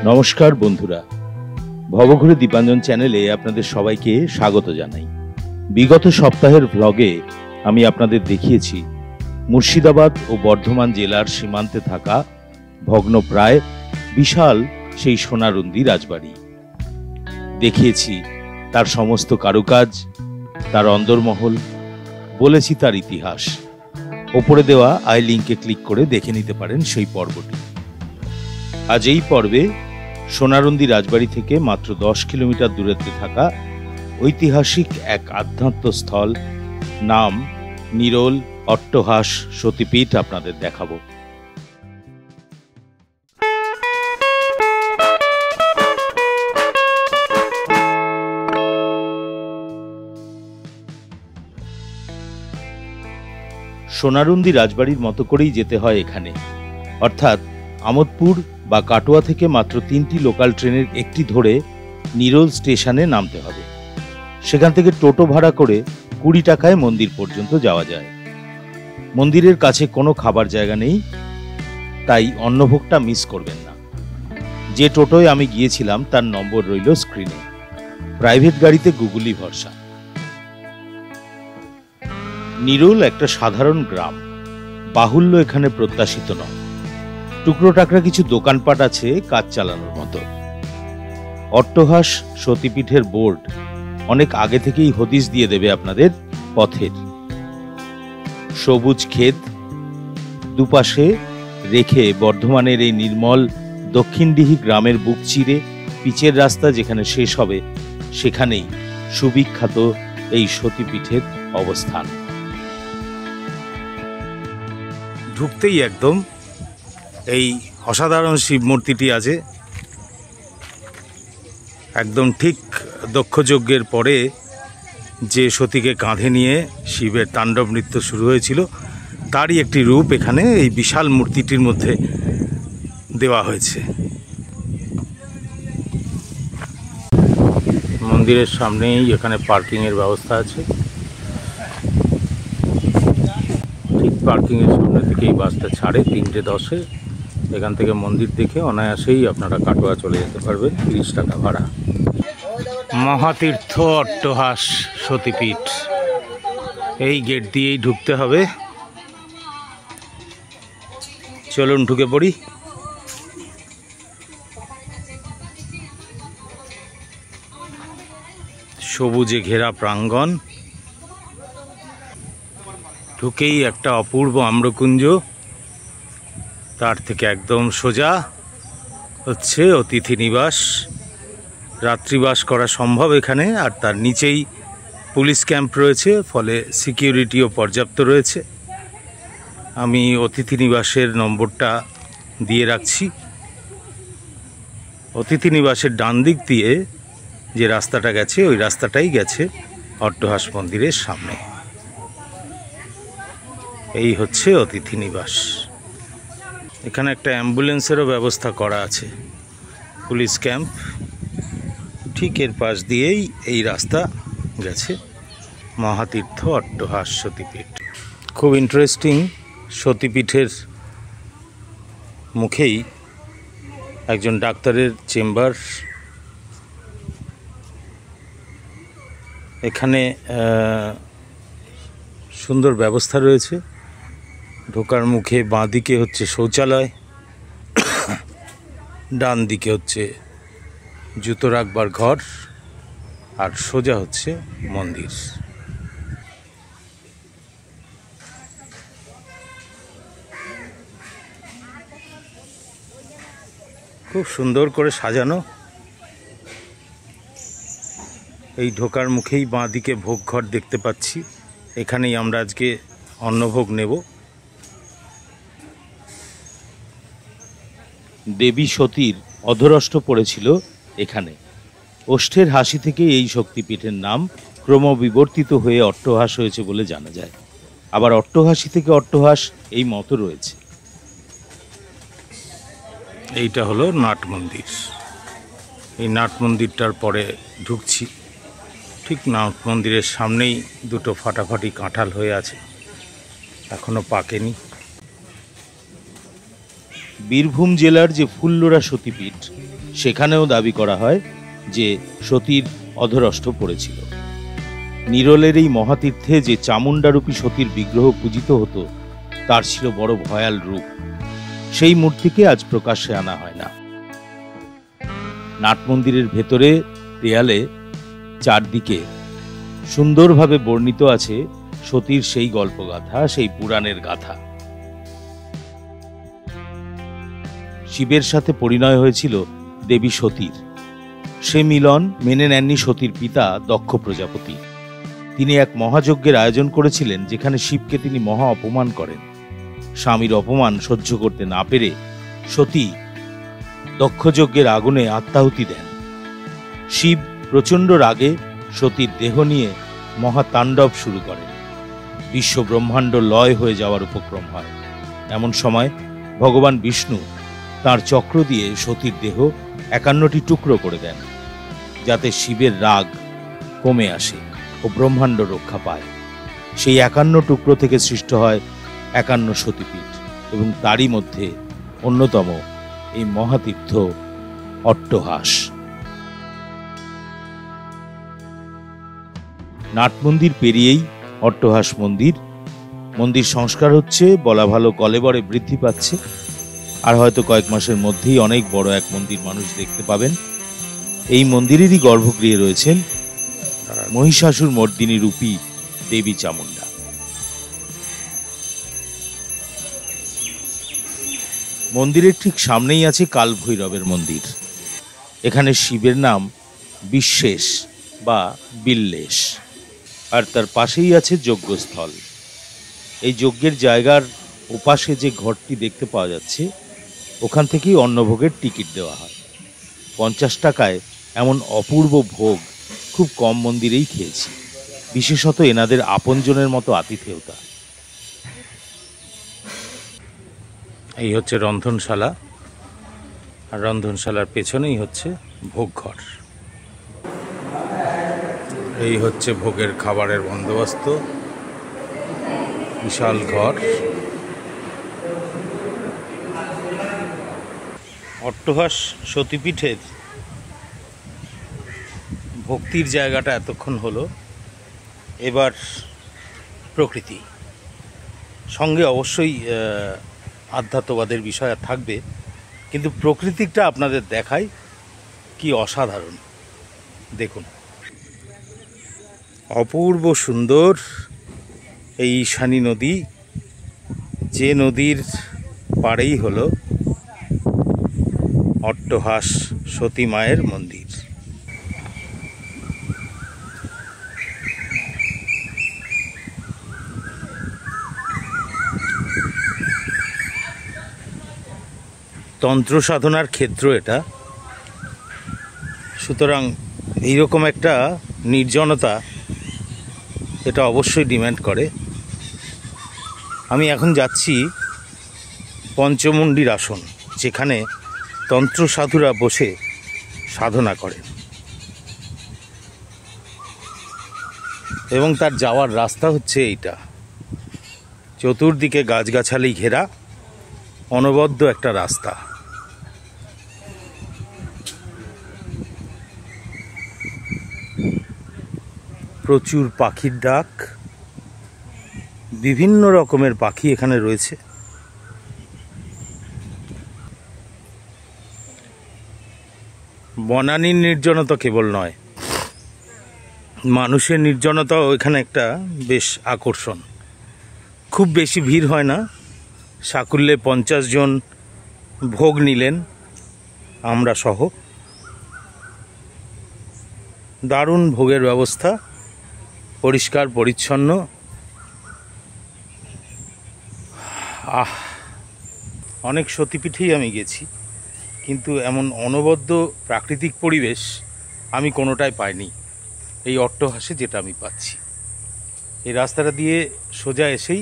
নমস্কার বন্ধুরা, ভবঘুরে দীপাঞ্জন চ্যানেলে আপনাদের সবাইকে স্বাগত জানাই। বিগত সপ্তাহের ব্লগে আমি আপনাদের দেখিয়েছি মুর্শিদাবাদ ও বর্ধমান জেলার সীমান্তে থাকা ভগ্নপ্রায় বিশাল সেই সোনারুন্দি রাজবাড়ি। দেখিয়েছি তার সমস্ত কারুকাজ, তার অন্দরমহল, বলেছি তার ইতিহাস। ওপরে দেওয়া আই লিঙ্কে ক্লিক করে দেখে নিতে পারেন সেই পর্বটি। আজ এই পর্বে সোনারুন্দি রাজবাড়ি থেকে মাত্র 10 কিলোমিটার দূরত্বে থাকা ঐতিহাসিক এক আধ্যাত্মস্থল, নাম নিরোল অট্টহাস সতীপীঠ আপনাদের দেখাবো। সোনারুন্দি রাজবাড়ির মতো করেই যেতে হয় এখানে, অর্থাৎ আমোদপুর বা কাটোয়া থেকে মাত্র 3টি লোকাল ট্রেনের একটি ধরে নিরোল স্টেশনে নামতে হবে। সেখান থেকে টোটো ভাড়া করে 20 টাকায় মন্দির পর্যন্ত যাওয়া যায়। মন্দিরের কাছে কোনো খাবার জায়গা নেই, তাই অন্নভোগটা মিস করবেন না। যে টোটোয় আমি গিয়েছিলাম তার নম্বর রইল স্ক্রিনে। প্রাইভেট গাড়িতে গুগলি ভরসা। নিরোল একটা সাধারণ গ্রাম, বাহুল্য এখানে প্রত্যাশিত নয়। টুকরো টাকরা কিছু দোকানপাট আছে কাজ চালানোর মতো। অট্টহাস সতীপীঠের বোর্ড অনেক আগে থেকেই হদিশ দিয়ে দেবে আপনাদের পথের। সবুজ ক্ষেত দুপাশে রেখে বর্ধমানের এই নির্মল দক্ষিণডিহি গ্রামের বুক চিরে পিচের রাস্তা যেখানে শেষ হবে, সেখানেই সুবিখ্যাত এই সতীপীঠের অবস্থান। ঢুকতেই একদম এই অসাধারণ শিব মূর্তিটি আছে। একদম ঠিক দক্ষযজ্ঞের পরে যে সতীকে কাঁধে নিয়ে শিবের তাণ্ডব নৃত্য শুরু হয়েছিল, তারই একটি রূপ এখানে এই বিশাল মূর্তিটির মধ্যে দেওয়া হয়েছে। মন্দিরের সামনেই এখানে পার্কিংয়ের ব্যবস্থা আছে। ঠিক পার্কিংয়ের সামনে থেকে এই বাসটা ছাড়ে 3:10-এ। এখান থেকে মন্দির দেখে অনায়াসেই আপনারা কাটোয়া চলে যেতে পারবেন, 30 টাকা ভাড়া। মহাতীর্থ অট্টহাস সতীপীঠ, এই গেট দিয়েই ঢুকতে হবে। চলুন ঢুকে পড়ি। সবুজে ঘেরা প্রাঙ্গণ, ঢুকেই একটা অপূর্ব আম্রকুঞ্জ, তার থেকে একদম সোজা হচ্ছে অতিথি নিবাস। রাত্রিবাস করা সম্ভব এখানে, আর তার নিচেই পুলিশ ক্যাম্প রয়েছে, ফলে সিকিউরিটিও পর্যাপ্ত রয়েছে। আমি অতিথি নিবাসের নম্বরটা দিয়ে রাখছি। অতিথি নিবাসের ডান দিক দিয়ে যে রাস্তাটা গেছে, ওই রাস্তাটাই গেছে অট্টহাস মন্দিরের সামনে। এই হচ্ছে অতিথি নিবাস। এখানে একটা অ্যাম্বুলেন্সেরও ব্যবস্থা করা আছে। পুলিশ ক্যাম্প ঠিক এর পাশ দিয়েই এই রাস্তা গেছে মহাতীর্থ অট্টহাস সতীপীঠ। খুব ইন্টারেস্টিং, সতীপীঠের মুখেই একজন ডাক্তারের চেম্বার। এখানে সুন্দর ব্যবস্থা রয়েছে। ঢোকার মুখে বাঁ দিকে হচ্ছে শৌচালয়, ডান দিকে হচ্ছে জুতো রাখবার ঘর, আর সোজা হচ্ছে মন্দির। খুব সুন্দর করে সাজানো। এই ঢোকার মুখেই বাঁ দিকে ভোগ ঘর দেখতে পাচ্ছি। এখানেই আমরা আজকে অন্নভোগ নেব। দেবী সতীর অধরষ্ট পড়েছিল এখানে। ওষ্ঠের হাসি থেকে এই শক্তিপীঠের নাম ক্রমবিবর্তিত হয়ে অট্টহাস হয়েছে বলে জানা যায়। আবার অট্টহাসি থেকে অট্টহাস এই মতো রয়েছে। এইটা হলো নাট মন্দির। এই নাট মন্দিরটার পরে ঢুকছি। ঠিক নাট মন্দিরের সামনেই দুটো ফাটাফাটি কাঁঠাল হয়ে আছে, এখনো পাকেনি। বীরভূম জেলার যে ফুল্লরা সতীপীঠ, সেখানেও দাবি করা হয় যে সতীর অধরষ্ঠ পড়েছিল। নিরলের এই মহাতীর্থে যে চামুণ্ডারূপী সতীর বিগ্রহ পূজিত হতো তার ছিল বড় ভয়াল রূপ। সেই মূর্তিকে আজ প্রকাশ্যে আনা হয় না। নাট মন্দিরের ভেতরে দেয়ালে চারদিকে সুন্দরভাবে বর্ণিত আছে সতীর সেই গল্পগাথা, সেই পুরাণের গাথা। শিবের সাথে পরিণয় হয়েছিল দেবী সতীর। সে মিলন মেনে নেননি সতীর পিতা দক্ষ প্রজাপতি। তিনি এক মহাযজ্ঞের আয়োজন করেছিলেন, যেখানে শিবকে তিনি মহা অপমান করেন। স্বামীর অপমান সহ্য করতে না পেরে সতী দক্ষযজ্ঞের আগুনে আত্মাহুতি দেন। শিব প্রচণ্ড রাগে সতীর দেহ নিয়ে মহাতাণ্ডব শুরু করেন। বিশ্ব ব্রহ্মাণ্ড লয় হয়ে যাওয়ার উপক্রম হয়। এমন সময় ভগবান বিষ্ণু তার চক্র দিয়ে সতীর দেহ 51টি টুকরো করে দেন, যাতে শিবের রাগ কমে আসে ও ব্রহ্মাণ্ড রক্ষা পায়। সেই 51 টুকরো থেকে সৃষ্ট হয় 51 সতীপীঠ, এবং তারই মধ্যে অন্যতম এই মহাতীর্থ অট্টহাস। নাট মন্দির পেরিয়েই অট্টহাস মন্দির। মন্দির সংস্কার হচ্ছে, বলা ভালো কলেবরে বৃদ্ধি পাচ্ছে, আর হয়তো কয়েক মাসের মধ্যেই অনেক বড় এক মন্দির মানুষ দেখতে পাবেন। এই মন্দিরেরই গর্ভগৃহে রয়েছেন মহিষাসুর মর্দিনী রূপী দেবী চামুণ্ডা। মন্দিরের ঠিক সামনেই আছে কাল ভৈরবের মন্দির। এখানে শিবের নাম বিশ্বেশ বা বিল্লেশ, আর তার পাশেই আছে যজ্ঞস্থল। এই যজ্ঞের জায়গার ওপাশে যে ঘরটি দেখতে পাওয়া যাচ্ছে, ওখান থেকেই অন্নভোগের টিকিট দেওয়া হয়। 50 টাকায় এমন অপূর্ব ভোগ খুব কম মন্দিরেই খেয়েছি, বিশেষত এনাদের আপনজনের মতো আতিথেয়তা। এই হচ্ছে রন্ধনশালা, আর রন্ধনশালার পেছনেই হচ্ছে ভোগঘর। এই হচ্ছে ভোগের খাবারের বন্দোবস্ত, বিশাল ঘর। অট্টহাস সতীপীঠের ভক্তির জায়গাটা এতক্ষণ হলো। এবার প্রকৃতি, সঙ্গে অবশ্যই আধ্যাত্মবাদের বিষয় থাকবে, কিন্তু প্রকৃতিটা আপনাদের দেখাই কি অসাধারণ। দেখুন, অপূর্ব সুন্দর এই ঈশানী নদী, যে নদীর পাড়েই হলো অট্টহাস সতী মায়ের মন্দির। তন্ত্র সাধনার ক্ষেত্র এটা, সুতরাং এইরকম একটা নির্জনতা এটা অবশ্যই ডিম্যান্ড করে। আমি এখন যাচ্ছি পঞ্চমুণ্ডির আসন, যেখানে তন্ত্র সাধুরা বসে সাধনা করেন, এবং তার যাওয়ার রাস্তা হচ্ছে এইটা। চতুর্দিকে গাছগাছালি ঘেরা অনবদ্য একটা রাস্তা। প্রচুর পাখির ডাক, বিভিন্ন রকমের পাখি এখানে রয়েছে। বনানীর নির্জনতা কেবল নয়, মানুষের নির্জনতাও এখানে একটা বেশ আকর্ষণ। খুব বেশি ভিড় হয় না, সাকুল্যে 50 জন ভোগ নিলেন, আমরা সহ। দারুণ ভোগের ব্যবস্থা, পরিষ্কার পরিচ্ছন্ন। অনেক সতীপীঠেই আমি গেছি, কিন্তু এমন অনবদ্য প্রাকৃতিক পরিবেশ আমি কোনোটাই পাইনি এই অট্টহাসে, যেটা আমি পাচ্ছি। এই রাস্তাটা দিয়ে সোজা এসেই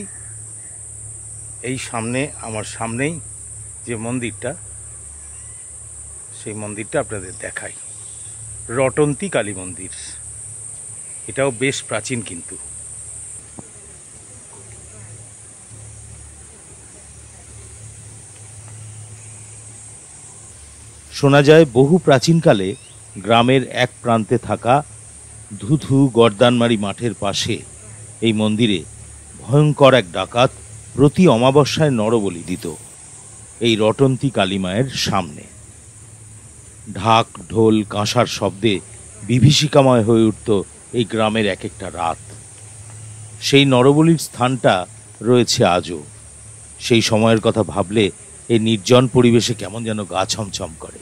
এই সামনে, আমার সামনেই যে মন্দিরটা, সেই মন্দিরটা আপনাদের দেখাই। রটন্তী কালী মন্দির, এটাও বেশ প্রাচীন। কিন্তু শোনা যায় বহু প্রাচীনকালে গ্রামের এক প্রান্তে থাকা ধুধু গর্দানমারি মাঠের পাশে এই মন্দিরে ভয়ঙ্কর এক ডাকাত প্রতি অমাবস্যায় নরবলি দিত এই রটন্তী কালী মায়ের সামনে। ঢাক ঢোল কাঁসার শব্দে বিভীষিকাময় হয়ে উঠত এই গ্রামের এক একটা রাত। সেই নরবলির স্থানটা রয়েছে আজও। সেই সময়ের কথা ভাবলে এই নির্জন পরিবেশে কেমন যেন গা ছমছম করে।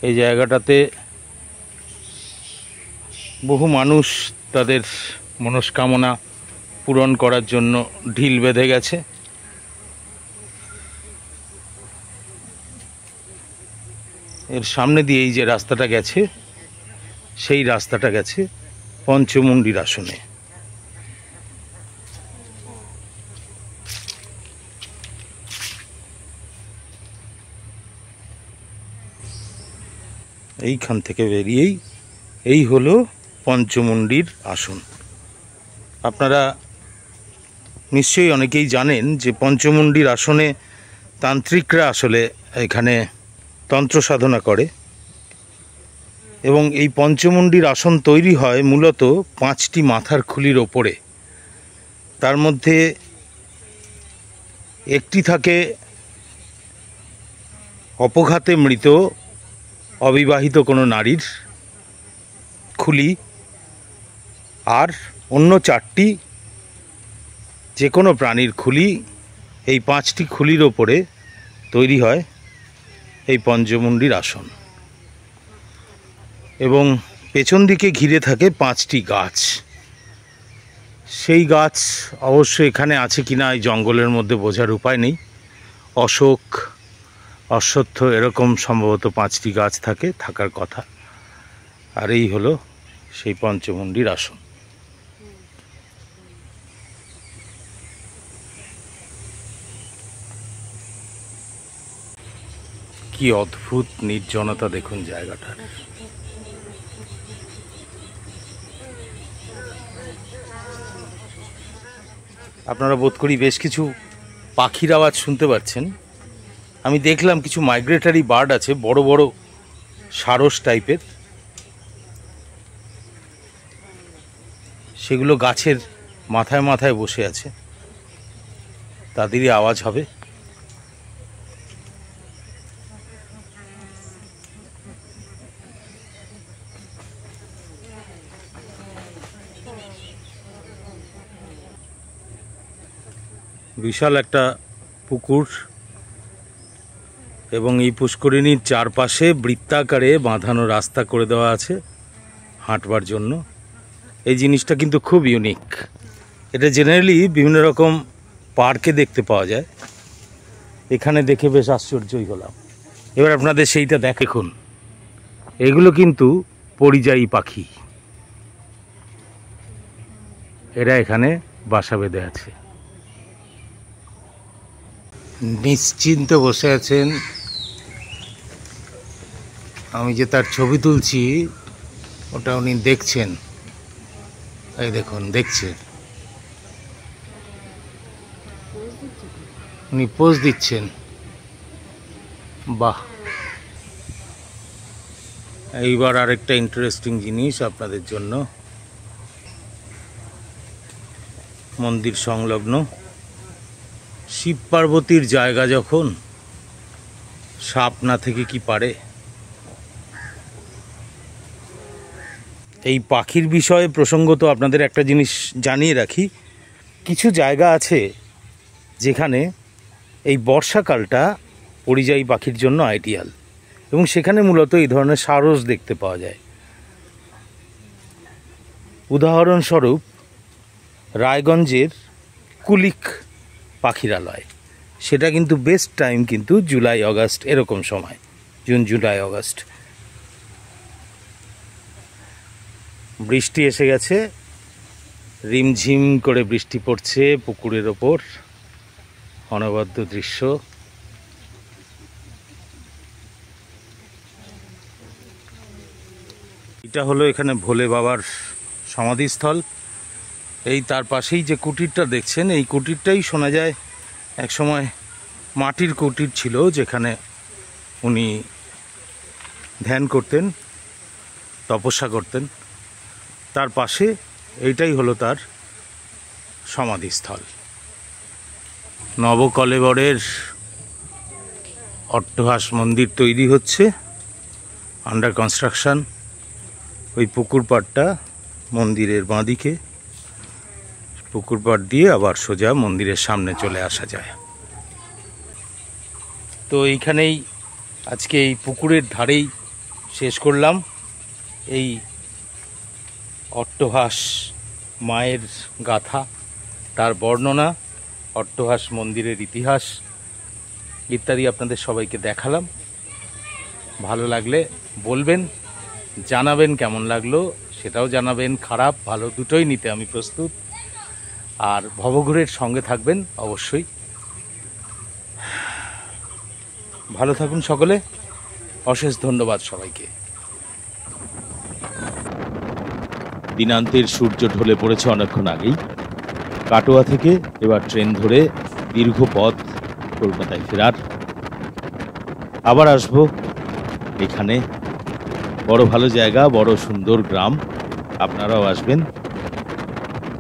এই জায়গাটাতে বহু মানুষ তাদের মনস্কামনা পূরণ করার জন্য ঢিল বেঁধে গেছে। এর সামনে দিয়ে এই যে রাস্তাটা গেছে, সেই রাস্তাটা গেছে পঞ্চমুণ্ডির আসনে। এইখান থেকে বেরিয়েই এই হলো পঞ্চমুণ্ডির আসন। আপনারা নিশ্চয়ই অনেকেই জানেন যে পঞ্চমুণ্ডির আসনে তান্ত্রিকরা আসলে এখানে তন্ত্র সাধনা করে এবং এই পঞ্চমুণ্ডির আসন তৈরি হয় মূলত 5টি মাথার খুলির ওপরে। তার মধ্যে একটি থাকে অপঘাতে মৃত অবিবাহিত কোনো নারীর খুলি, আর অন্য 4টি যে কোনো প্রাণীর খুলি। এই 5টি খুলির ওপরে তৈরি হয় এই পঞ্চমুণ্ডির আসন এবং পেছন দিকে ঘিরে থাকে 5টি গাছ। সেই গাছ অবশ্য এখানে আছে কিনা এই জঙ্গলের মধ্যে বোঝার উপায় নেই। অশোক, অশ্বত্থ এরকম সম্ভবত 5টি গাছ থাকার কথা। আর এই হলো সেই পঞ্চমুণ্ডির আসন। কি অদ্ভুত নির্জনতা দেখুন জায়গাটার। আপনারা বোধ করি বেশ কিছু পাখির আওয়াজ শুনতে পাচ্ছেন। আমি দেখলাম কিছু মাইগ্রেটারি বার্ড আছে, বড় বড় সারস টাইপের, সেগুলো গাছের মাথায় মাথায় বসে আছে, তাদেরই আওয়াজ হবে। বিশাল একটা পুকুর এবং এই পুষ্করিণীর চারপাশে বৃত্তাকারে বাঁধানো রাস্তা করে দেওয়া আছে হাঁটবার জন্য। এই জিনিসটা কিন্তু খুব ইউনিক। এটা জেনারেলি বিভিন্ন রকম পার্কে দেখতে পাওয়া যায়, এখানে দেখে বেশ আশ্চর্যই হলাম। এবার আপনাদের সেইটা দেখুন। এগুলো কিন্তু পরিযায়ী পাখি, এরা এখানে বাসা বেঁধে আছে। নিশ্চিন্তে বসে আছেন। আমি যে তার ছবি তুলছি ওটা উনি দেখছেন। এই দেখুন, দেখছেন, উনি পোজ দিচ্ছেন। বাহ! এইবার আরেকটা ইন্টারেস্টিং জিনিস আপনাদের জন্য। মন্দির সংলগ্ন শিব পার্বতীর জায়গা, যখন সাপ না থেকে কি পারে। এই পাখির বিষয়ে প্রসঙ্গত আপনাদের একটা জিনিস জানিয়ে রাখি। কিছু জায়গা আছে যেখানে এই বর্ষাকালটা পরিযায়ী পাখির জন্য আইডিয়াল এবং সেখানে মূলত এই ধরনের সারস দেখতে পাওয়া যায়। উদাহরণস্বরূপ রায়গঞ্জের কুলিক পাখিরালয়, সেটা কিন্তু বেস্ট টাইম কিন্তু জুলাই অগাস্ট এরকম সময়, জুন জুলাই অগাস্ট। বৃষ্টি এসে গেছে, রিমঝিম করে বৃষ্টি পড়ছে পুকুরের ওপর, অনবদ্য দৃশ্য। এটা হলো এখানে ভোলে বাবার সমাধিস্থল। এই তার পাশেই যে কুটিরটা দেখছেন, এই কুটিরটাই শোনা যায় একসময় মাটির কুটির ছিল, যেখানে উনি ধ্যান করতেন, তপস্যা করতেন। তার পাশে এইটাই হলো তার সমাধিস্থল। নবকলেবরের অট্টহাস মন্দির তৈরি হচ্ছে, আন্ডার কনস্ট্রাকশন। ওই পুকুর পাড়টা মন্দিরের বাঁদিকে, পুকুর পাড় দিয়ে আবার সোজা মন্দিরের সামনে চলে আসা যায়। তো এইখানেই আজকে এই পুকুরের ধারেই শেষ করলাম এই অট্টহাস মায়ের গাথা, তার বর্ণনা, অট্টহাস মন্দিরের ইতিহাস ইত্যাদি আপনাদের সবাইকে দেখালাম। ভালো লাগলে বলবেন, জানাবেন কেমন লাগলো, সেটাও জানাবেন। খারাপ ভালো দুটোই নিতে আমি প্রস্তুত। আর ভবঘুরের সঙ্গে থাকবেন অবশ্যই। ভালো থাকুন সকলে, অশেষ ধন্যবাদ সবাইকে। দিনান্তের সূর্য ঢলে পড়েছে অনেকক্ষণ আগেই। কাটোয়া থেকে এবার ট্রেন ধরে দীর্ঘ পথ কলকাতায় ফেরার। আবার আসবো এখানে, বড় ভালো জায়গা, বড় সুন্দর গ্রাম। আপনারাও আসবেন।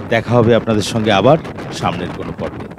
দেখা হবে আপনাদের সঙ্গে আবার সামনের কোনো পর্বে।